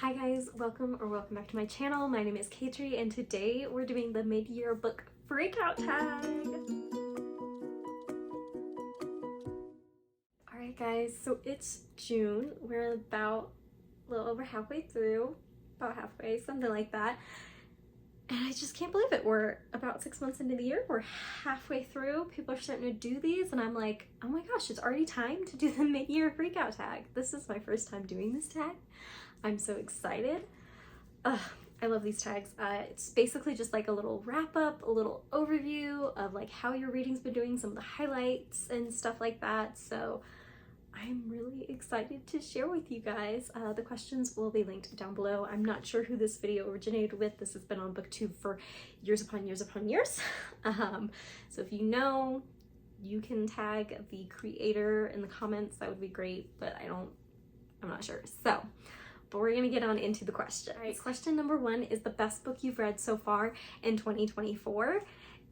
Hi guys, welcome back to my channel. My name is Katrie and today we're doing the mid-year book Freakout tag. Alright guys, so it's June. We're about a little over halfway through, about halfway, something like that. And I just can't believe it. We're about 6 months into the year. We're halfway through. People are starting to do these and I'm like, oh my gosh, it's already time to do the mid-year Freakout tag. This is my first time doing this tag. I'm so excited. I love these tags. It's basically just like a little wrap up, a little overview of like how your reading's been doing, some of the highlights and stuff like that. So I'm really excited to share with you guys. The questions will be linked down below. I'm not sure who this video originated with. This has been on Booktube for years upon years upon years. So if you know, you can tag the creator in the comments. That would be great, but I'm not sure. But we're gonna get on into the question. All right, question number 1 is the best book you've read so far in 2024.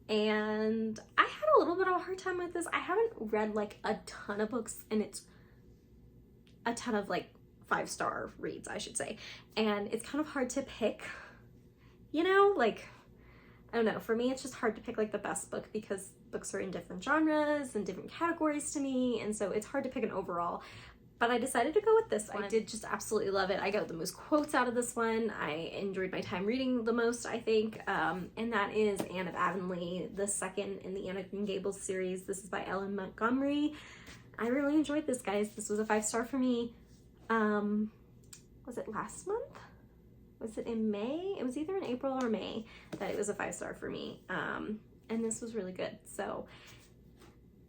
And I had a little bit of a hard time with this. I haven't read like a ton of books, and it's a ton of like 5-star reads, I should say. And it's kind of hard to pick, you know, like, I don't know, for me it's just hard to pick like the best book because books are in different genres and different categories to me, and so it's hard to pick an overall. But I decided to go with this one. I did just absolutely love it. I got the most quotes out of this one. I enjoyed my time reading the most, I think. And that is Anne of Avonlea, the second in the Anne of Gables series. This is by Ellen Montgomery. I really enjoyed this, guys. This was a 5-star for me. Was it last month? Was it in May? It was either in April or May that it was a 5-star for me. And this was really good. So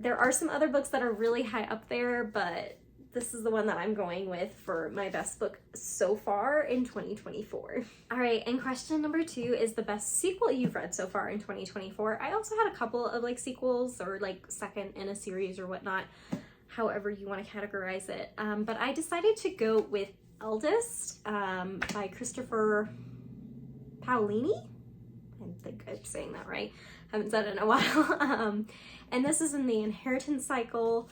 there are some other books that are really high up there, but this is the one that I'm going with for my best book so far in 2024. All right, and question number 2 is the best sequel you've read so far in 2024. I also had a couple of like sequels or like second in a series or whatnot, however you want to categorize it. But I decided to go with Eldest by Christopher Paolini. I think I'm saying that right. Haven't said it in a while. And this is in the Inheritance Cycle.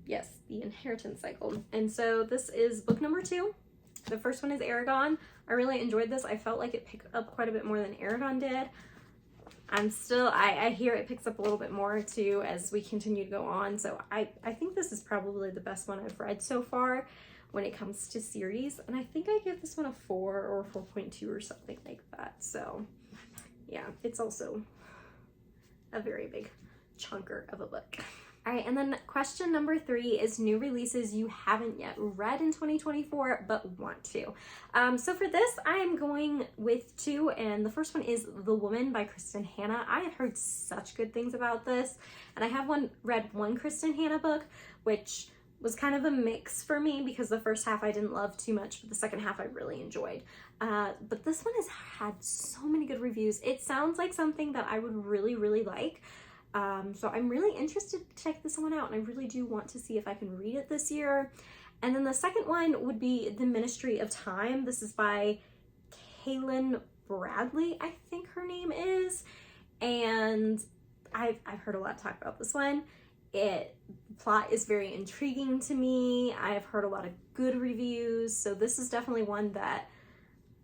Yes, the Inheritance Cycle. And so this is book number 2. The first one is Aragon. I really enjoyed this. I felt like it picked up quite a bit more than Aragon did. I hear it picks up a little bit more too as we continue to go on. So I think this is probably the best one I've read so far when it comes to series. And I think I give this one a 4 or 4.2 or something like that. So yeah, it's also a very big chunker of a book. All right, and then question number 3 is new releases you haven't yet read in 2024 but want to. So for this, I am going with 2, and the first one is The Woman by Kristen Hanna. I have heard such good things about this, and I have read one Kristen Hanna book, which was kind of a mix for me because the first half I didn't love too much, but the second half I really enjoyed. But this one has had so many good reviews. It sounds like something that I would really, really like. So I'm really interested to check this one out, and I really do want to see if I can read it this year. And then the second one would be The Ministry of Time. This is by Kaylin Bradley, I think her name is. And I've heard a lot talk about this one. The plot is very intriguing to me. I've heard a lot of good reviews. So this is definitely one that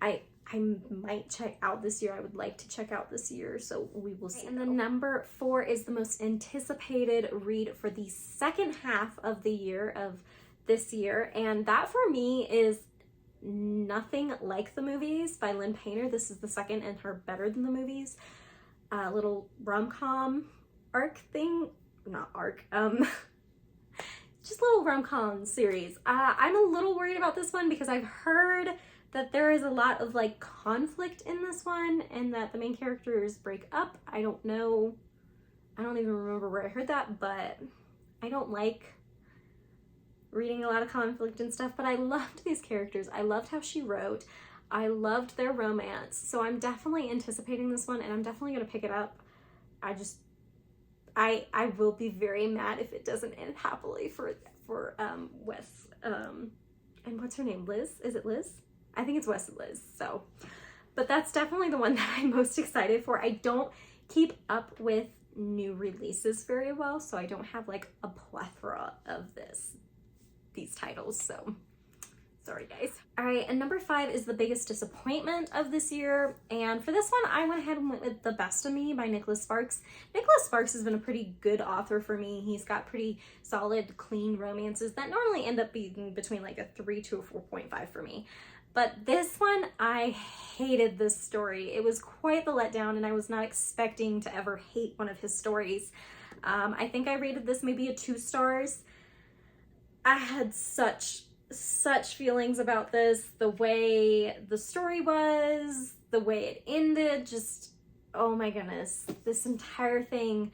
I might check out this year. I would like to check out this year, so we will see. And then number 4 is the most anticipated read for the second half of the year of this year, and that for me is Nothing Like the Movies by Lynn Painter. This is the second in her Better Than the Movies little rom-com arc thing. Not arc, just little rom-com series. I'm a little worried about this one because I've heard that there is a lot of like conflict in this one and that the main characters break up. I don't know. I don't even remember where I heard that, but I don't like reading a lot of conflict and stuff, but I loved these characters. I loved how she wrote. I loved their romance. So I'm definitely anticipating this one, and I'm definitely going to pick it up. I will be very mad if it doesn't end happily for Wes. And what's her name? Liz? Is it Liz? I think it's Wes and Liz. So, but that's definitely the one that I'm most excited for. I don't keep up with new releases very well, so I don't have like a plethora of these titles. So Sorry, guys. All right, and number 5 is the biggest disappointment of this year. And for this one, I went ahead and went with The Best of Me by Nicholas Sparks. Nicholas Sparks has been a pretty good author for me. He's got pretty solid, clean romances that normally end up being between like a 3 to a 4.5 for me. But this one, I hated this story. It was quite the letdown, and I was not expecting to ever hate one of his stories. I think I rated this maybe a 2 stars. I had such feelings about this, the way the story was, the way it ended, just, oh my goodness, this entire thing,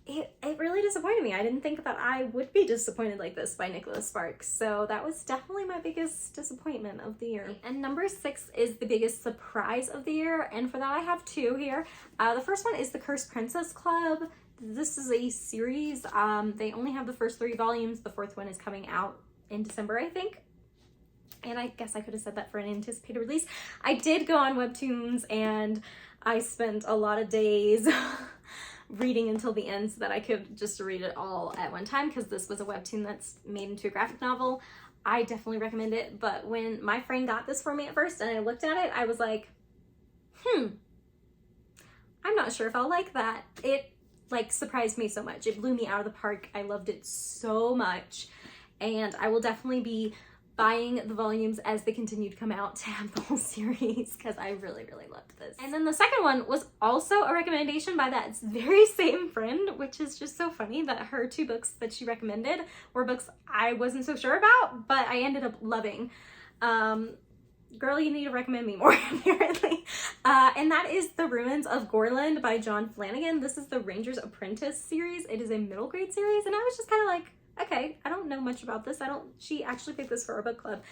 it really disappointed me. I didn't think that I would be disappointed like this by Nicholas Sparks, so that was definitely my biggest disappointment of the year. And number 6 is the biggest surprise of the year, and for that I have 2 here. The first one is The Cursed Princess Club. This is a series. They only have the first 3 volumes. The 4th one is coming out in December, I think. And I guess I could have said that for an anticipated release. I did go on Webtoons and I spent a lot of days reading until the end so that I could just read it all at one time, because this was a webtoon that's made into a graphic novel. I definitely recommend it, but when my friend got this for me at first and I looked at it, I was like, I'm not sure if I'll like that. It like surprised me so much. It blew me out of the park. I loved it so much. And I will definitely be buying the volumes as they continue to come out to have the whole series, because I really, really loved this. And then the second one was also a recommendation by that very same friend, which is just so funny that her 2 books that she recommended were books I wasn't so sure about, but I ended up loving. Girl, you need to recommend me more, apparently. And that is The Ruins of Gorland by John Flanagan. This is the Ranger's Apprentice series. It is a middle grade series, and I was just kind of like, okay, I don't know much about this. She actually picked this for our book club.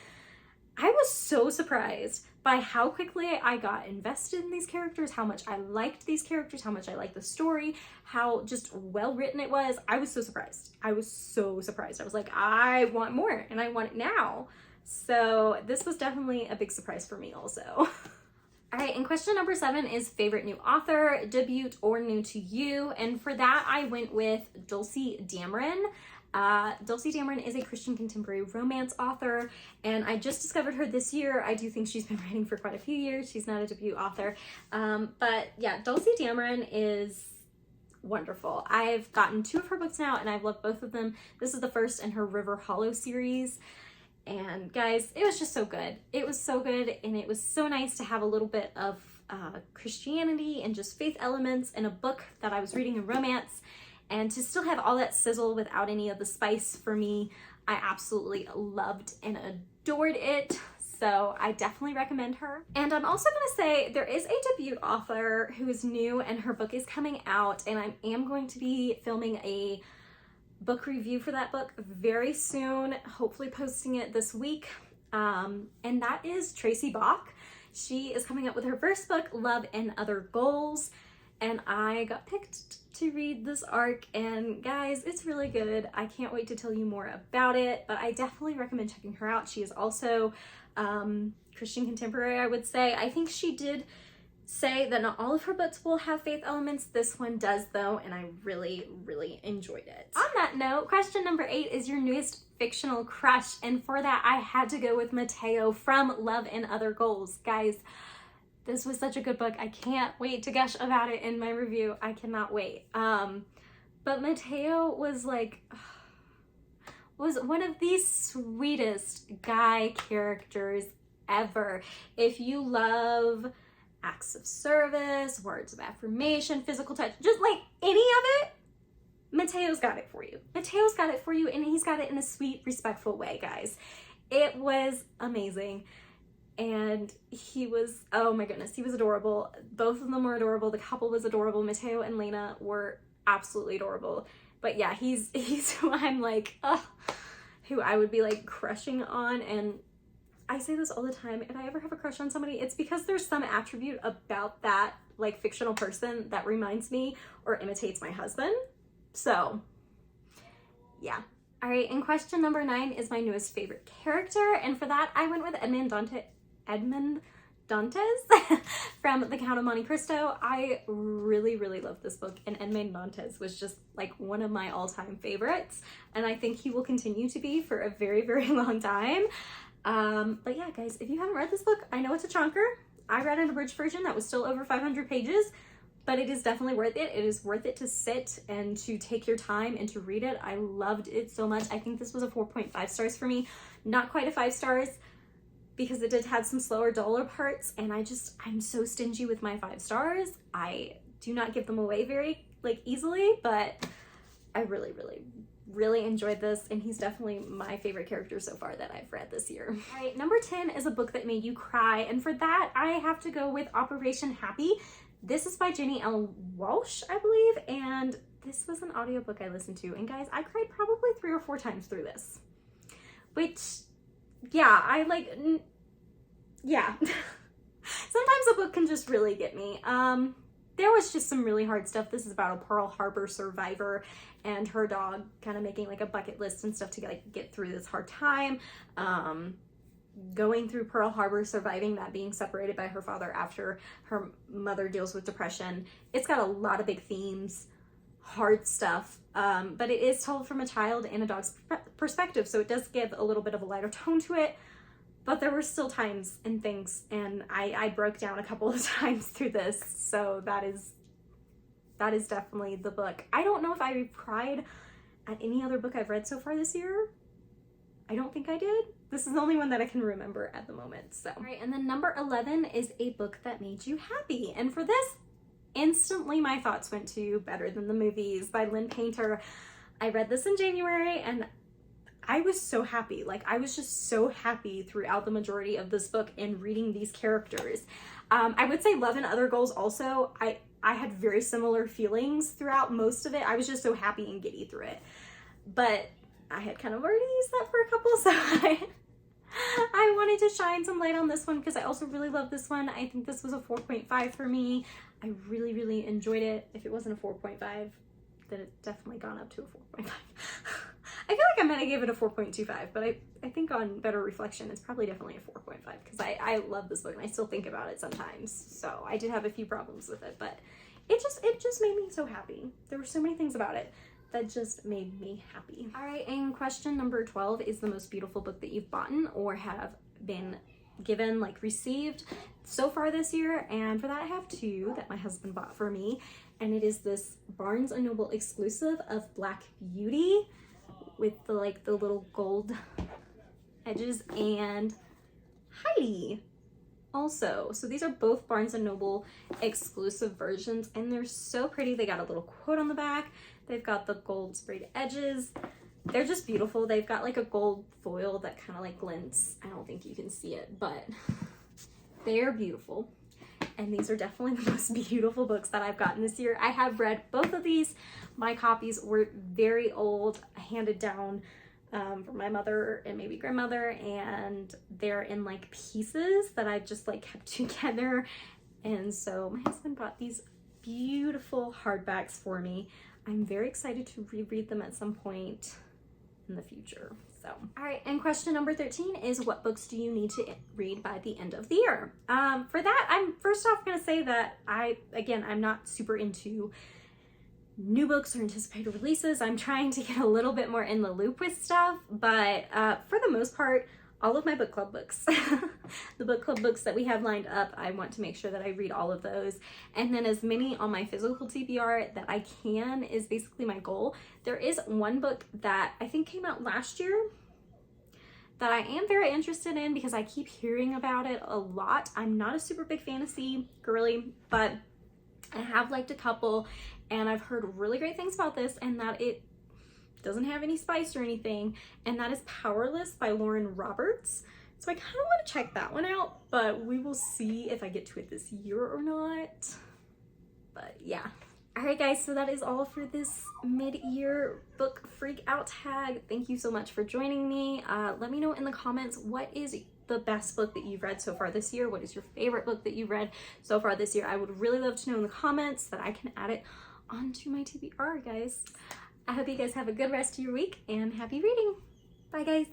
I was so surprised by how quickly I got invested in these characters, how much I liked these characters, how much I liked the story, how just well written it was. I was so surprised. I was so surprised. I was like, I want more, and I want it now. So this was definitely a big surprise for me also. All right, and question number 7 is favorite new author, debut, or new to you. And for that, I went with Dulcie Dameron. Dulcie Dameron is a Christian contemporary romance author, and I just discovered her this year. I do think she's been writing for quite a few years. She's not a debut author. But yeah, Dulcie Dameron is wonderful. I've gotten 2 of her books now, and I've loved both of them. This is the first in her River Hollow series. And guys, it was just so good. It was so good, and it was so nice to have a little bit of Christianity and just faith elements in a book that I was reading in romance, and to still have all that sizzle without any of the spice for me. I absolutely loved and adored it. So I definitely recommend her. And I'm also gonna say there is a debut author who is new, and her book is coming out, and I am going to be filming a book review for that book very soon, hopefully posting it this week. And that is Tracy Bach. She is coming up with her first book, Love and Other Goals, and I got picked to read this arc, and guys, it's really good. I can't wait to tell you more about it, but I definitely recommend checking her out. She is also Christian contemporary, I would say. I think she did say that not all of her books will have faith elements. This one does though, and I really, really enjoyed it. On that note, question number 8 is your newest fictional crush, and for that I had to go with Mateo from Love and Other Goals. Guys, this was such a good book. I can't wait to gush about it in my review. I cannot wait. But Mateo was like, was one of the sweetest guy characters ever. If you love acts of service, words of affirmation, physical touch, just like any of it, Mateo's got it for you. Mateo's got it for you, and he's got it in a sweet, respectful way, guys. It was amazing. And he was, oh my goodness, he was adorable. Both of them were adorable. The couple was adorable. Mateo and Lena were absolutely adorable. But yeah, he's who I'm like, who I would be like crushing on. And I say this all the time, if I ever have a crush on somebody, it's because there's some attribute about that like fictional person that reminds me or imitates my husband. So yeah. All right, and question number 9 is my newest favorite character, and for that I went with Edmond Dantes from The Count of Monte Cristo. I really, really love this book, and Edmond Dantes was just like one of my all-time favorites, and I think he will continue to be for a very, very long time. But yeah, guys, if you haven't read this book, I know it's a chunker. I read an abridged version that was still over 500 pages, but it is definitely worth it. It is worth it to sit and to take your time and to read it. I loved it so much. I think this was a 4.5 stars for me. Not quite a 5 stars because it did have some slower, duller parts, and I'm so stingy with my 5 stars. I do not give them away very easily, but I really, really, really enjoyed this, and he's definitely my favorite character so far that I've read this year. All right, number 10 is a book that made you cry, and for that I have to go with Operation Happy. This is by Jenny L. Walsh, I believe, and this was an audiobook I listened to, and guys, I cried probably 3 or 4 times through this, which, yeah, yeah. Sometimes a book can just really get me. There was just some really hard stuff. This is about a Pearl Harbor survivor and her dog kind of making like a bucket list and stuff to get through this hard time. Going through Pearl Harbor, surviving that, being separated by her father after her mother deals with depression. It's got a lot of big themes, hard stuff, but it is told from a child and a dog's perspective, so it does give a little bit of a lighter tone to it. But there were still times and things, and I broke down a couple of times through this, so that is definitely the book. I don't know if I cried at any other book I've read so far this year. I don't think I did. This is the only one that I can remember at the moment, so. All right, and then number 11 is a book that made you happy, and for this, instantly my thoughts went to Better Than the Movies by Lynn Painter. I read this in January, and I was so happy. I was just so happy throughout the majority of this book and reading these characters. I would say Love and Other Goals also. I had very similar feelings throughout most of it. I was just so happy and giddy through it. But I had kind of already used that for a couple, so I wanted to shine some light on this one because I also really love this one. I think this was a 4.5 for me. I really, really enjoyed it. If it wasn't a 4.5, then it's definitely gone up to a 4.5. I feel like I might have gave it a 4.25, but I think on better reflection, it's probably definitely a 4.5 because I love this book and I still think about it sometimes. So I did have a few problems with it, but it just made me so happy. There were so many things about it that just made me happy. All right, and question number 12 is the most beautiful book that you've bought or have been given, received so far this year. And for that, I have 2 that my husband bought for me. And it is this Barnes & Noble exclusive of Black Beauty with the little gold edges, and Heidi also. So these are both Barnes & Noble exclusive versions, and they're so pretty. They got a little quote on the back. They've got the gold sprayed edges. They're just beautiful. They've got a gold foil that kind of glints. I don't think you can see it, but they're beautiful. And these are definitely the most beautiful books that I've gotten this year. I have read both of these. My copies were very old, handed down from my mother and maybe grandmother, and they're in pieces that I just kept together. And so my husband bought these beautiful hardbacks for me. I'm very excited to reread them at some point in the future. So, all right, and question number 13 is, what books do you need to read by the end of the year? For that, I'm first off gonna say that I'm not super into new books or anticipated releases. I'm trying to get a little bit more in the loop with stuff, but for the most part, all of my book club books, the book club books that we have lined up, I want to make sure that I read all of those. And then as many on my physical TBR that I can is basically my goal. There is one book that I think came out last year that I am very interested in because I keep hearing about it a lot. I'm not a super big fantasy girly, but I have liked a couple, and I've heard really great things about this, and that it doesn't have any spice or anything, and that is Powerless by Lauren Roberts. So I kind of want to check that one out, but we will see if I get to it this year or not. But yeah. All right, guys, so that is all for this mid-year book freak out tag. Thank you so much for joining me. Let me know in the comments, what is the best book that you've read so far this year? What is your favorite book that you've read so far this year? I would really love to know in the comments so that I can add it onto my TBR, guys. I hope you guys have a good rest of your week and happy reading. Bye, guys.